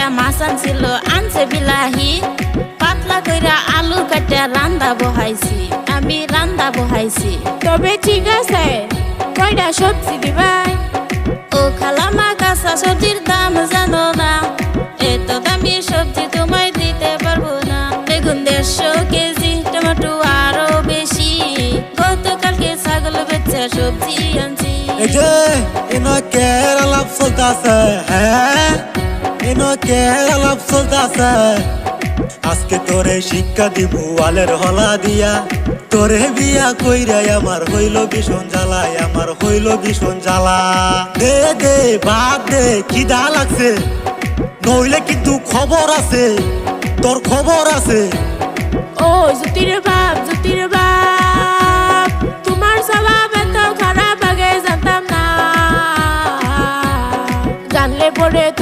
কইরা মাছ আনছিল, আনছে বিলাহি, পাতলা কইরা আলু কাটা রান্দা বহাইছি, আমি রান্দা বহাইছি। তবে ঠিক আছে, কয়টা সবজি দিবাই? ও খালামা কাঁচা সবজির দাম জানো না, এত দামি সবজি তোমায় দিতে পারবো না। বেগুন 150 কেজি, টমেটো আরো বেশি, গতকালকে ছাগল বেচে সবজি আনছি। এই যে এনো কেরালাপ চলতাছে, হ্যাঁ এনো কেরালাপ চলতাছে। আজকে তোরে শিক্ষা দিব আলের হলা দিয়া, তোরে বিয়া কইরা আমার হইল ভীষণ জ্বালা, আমার হইল ভীষণ জ্বালা। দে দে ভাত দে, খিদা লাগছে, নইলে কিন্তু খবর আছে, তোর খবর আছে। ও জ্যোতির বাপ, জ্যোতির বাপ, তোমার স্বভাব এত খারাপ আগে জানতাম না, জানলে পরে